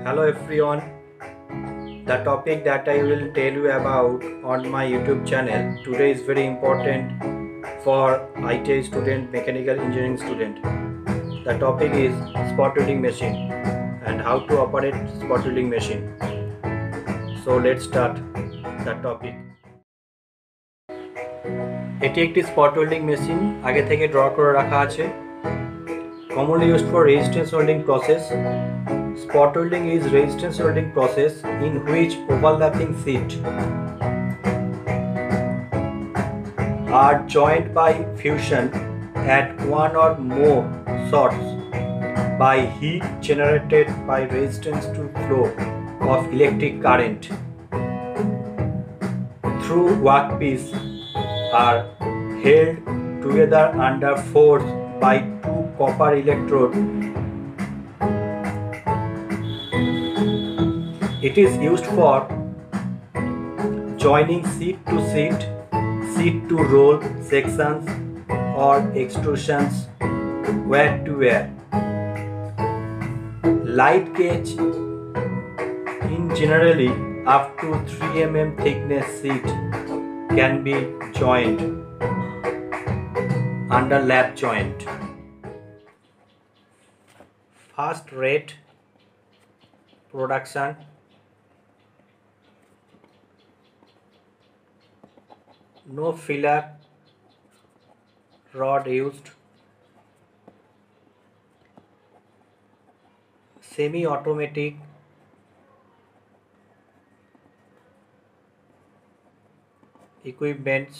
Hello everyone. The topic that I will tell you about on my YouTube channel today is very important for ITI student, mechanical engineering student. The topic is spot welding machine and how to operate spot welding machine. So let's start the topic. এটি একটি spot welding machine আগে থেকে draw করে রাখা আছে commonly used for resistance welding process. Spot welding is resistance welding process in which overlapping sheets are joined by fusion at one or more sources by heat generated by resistance to flow of electric current through workpiece are held together under force by two copper electrodes. It is used for joining sheet to sheet, sheet to roll sections or extrusions wear to wear. Light gauge in generally up to 3 mm thickness sheet can be joined under lap joint. Fast rate production, no filler rod used, semi-automatic, equipments,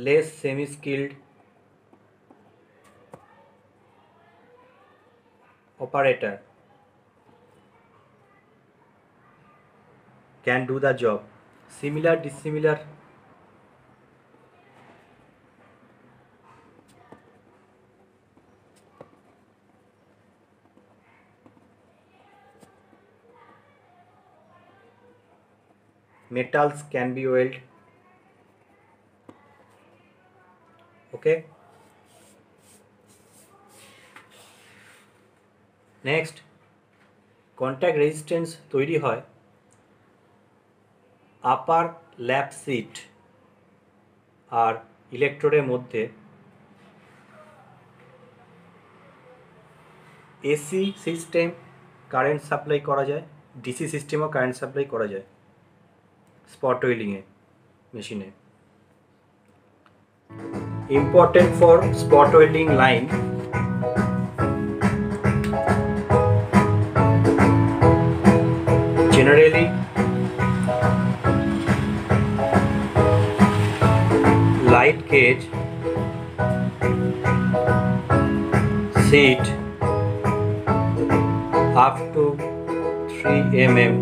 less semi-skilled operator can do the job. Similar, dissimilar metals can be welded. Okay. Next, contact resistance তৈরি হয় আপার ল্যাপ seat আর ইলেকট্রোডের মধ্যে। AC system current supply করা যায়, DC সিস্টেমও current supply করা যায় spot ওয়েল্ডিংয়ে মেশিনে। Important for spot welding line, generally light gauge sheet up to 3 mm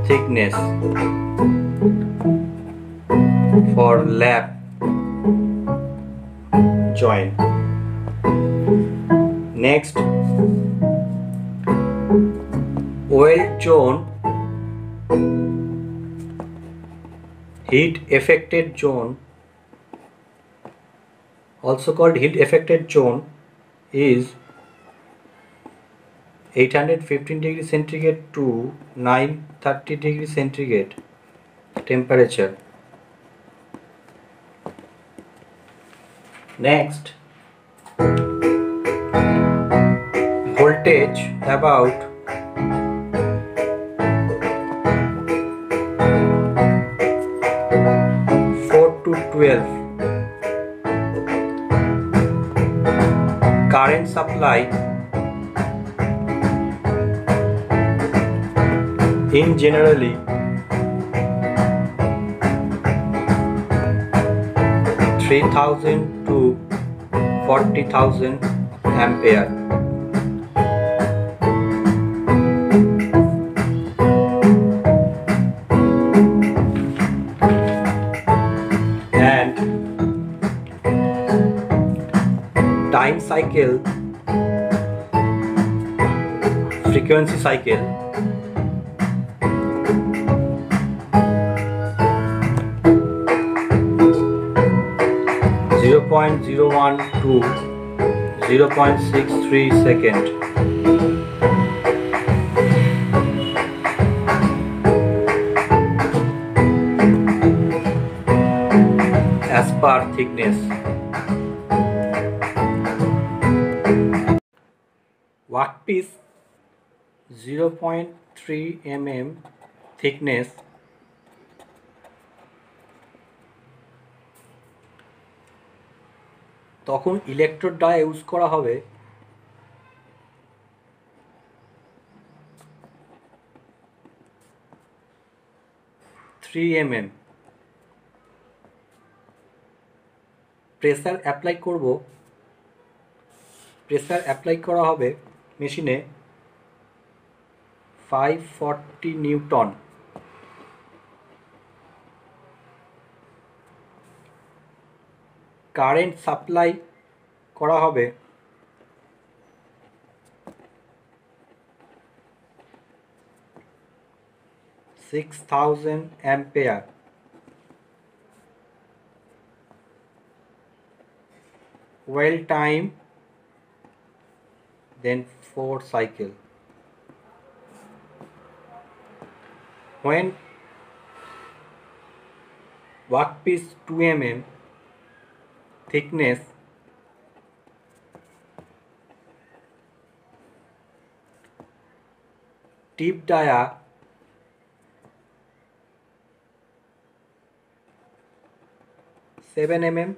thickness for lap joint. Next, weld zone, heat affected zone, also called heat affected zone, is 815 degree centigrade to 930 degree centigrade temperature. Next, voltage about 4 to 12. Current supply in generally 3000 to 40,000 ampere. And time cycle, frequency cycle 0.012 0.63 second. As per thickness. Workpiece 0.3 mm thickness. তখন electrode die use করা হবে 3 mm। Pressure apply করব, pressure apply করা হবে মেশিনে 540 Newton. Current supply করা হবে 6000 ampere. Weld time then 4 cycle. When workpiece 2 mm thickness, tip dia 7 mm,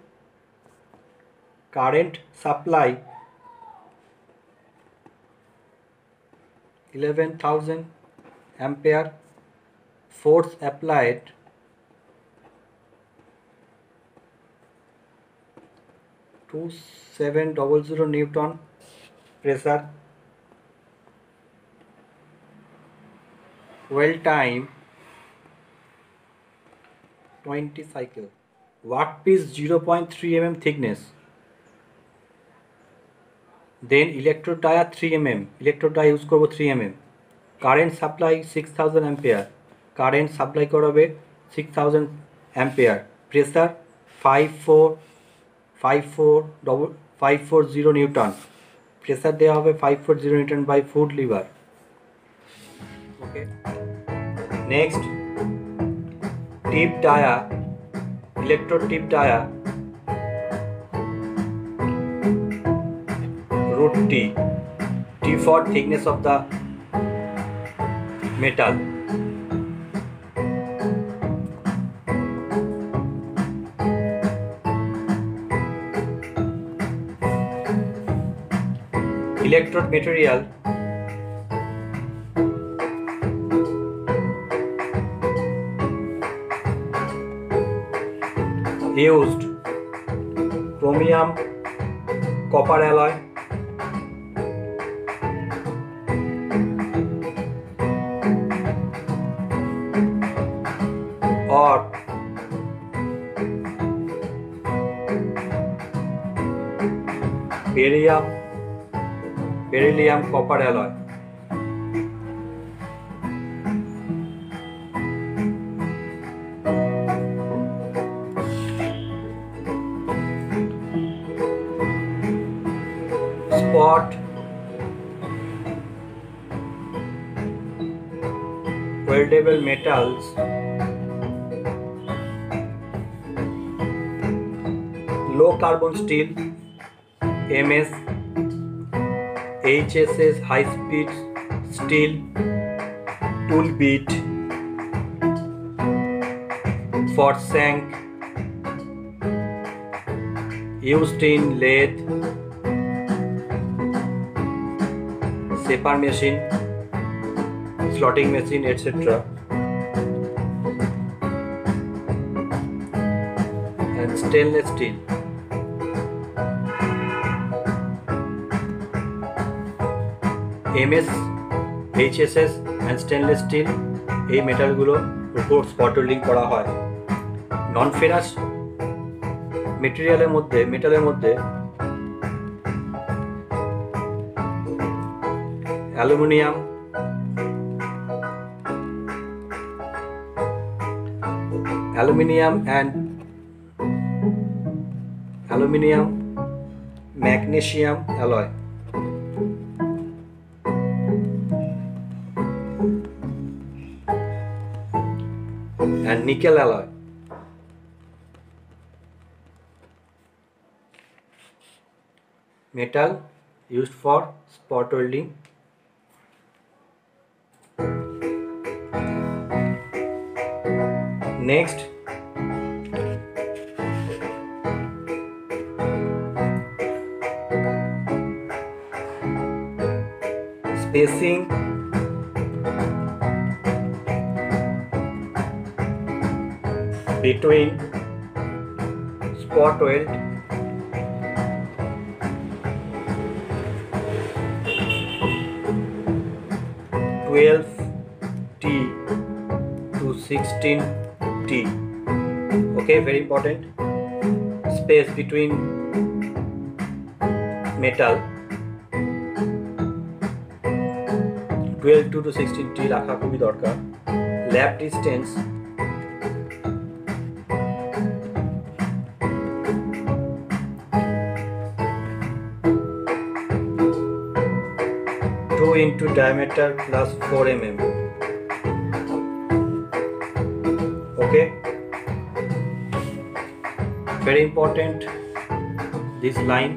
current supply 11,000 ampere, force applied 2700 Newton, pressure, weld time 20 cycle. Workpiece 0.3 mm thickness, then electrode dia 3 mm, electrode die use korbo 3 mm, current supply 6000 ampere, current supply korabe 6000 ampere, pressure 540 Newton, pressure dewa hobe 540 Newton by foot lever. Okay, next tip dia, electrode tip dia root T, T for thickness of the metal. Electrode material used chromium copper alloy, or beryllium copper alloy. Spot weldable metals, low carbon steel, MS, HSS high speed steel, tool bit for shank, used in lathe, shaper machine, slotting machine, etc. and stainless steel. MS, HSS and stainless steel এই মেটালগুলোর উপর spot welding করা হয়। নন ferrous মেটেরিয়ালের মধ্যে aluminium, magnesium alloy, and nickel alloy. Metal used for spot welding. Next, spacing between spot weld (12T to 16T). Okay, very important. Space between metal 12 to 16T রাখা খুবই দরকার। Lab distance 2 into diameter plus 4 mm. Okay, very important this line.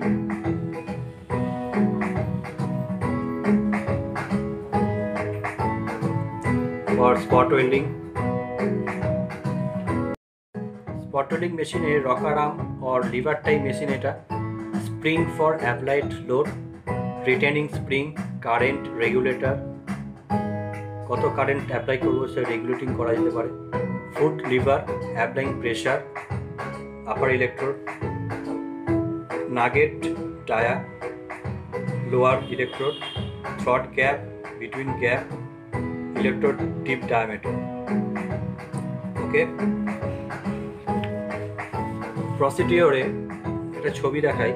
For spot welding. Spot welding machine a rocker arm or lever type machine eta. Spring for applied load, retaining spring, current regulator, কত current apply করব সে regulating করা যেতে পারে। Foot lever, applying pressure, upper electrode, nugget tire, lower electrode, throat gap, between gap, electrode tip diameter. Okay, প্রসিডিওরে একটা ছবি দেখাই।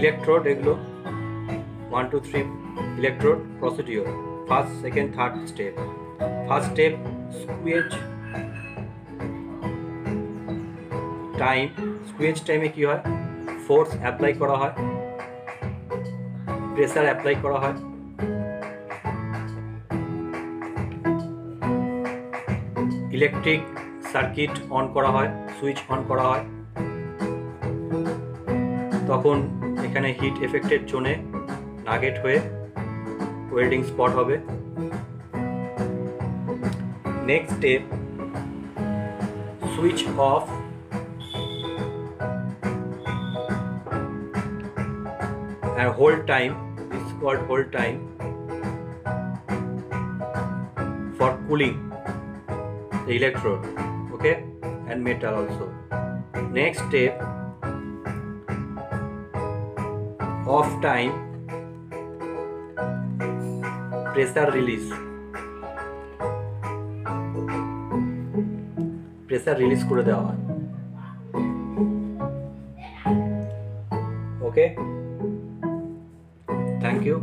ইলেকট্রোড এগুলো 1 2 3 electrode procedure. First, second, third step. First step squeeze time. Squeeze টাইমে কি হয়? ফোর্স অ্যাপ্লাই করা হয়, প্রেসার অ্যাপ্লাই করা হয়, ইলেকট্রিক সার্কিট অন করা হয়, সুইচ অন করা হয়, তখন এখানে হিট এফেক্টের জোনে নাগেট হয়ে ওয়েল্ডিং স্পট হবে। Next step switch off, and hold time. This is called hold time for cooling the electrode, okay, and metal also. Next step, off time, pressure release. Pressure release করে দেওয়া হয়। Okay, thank you.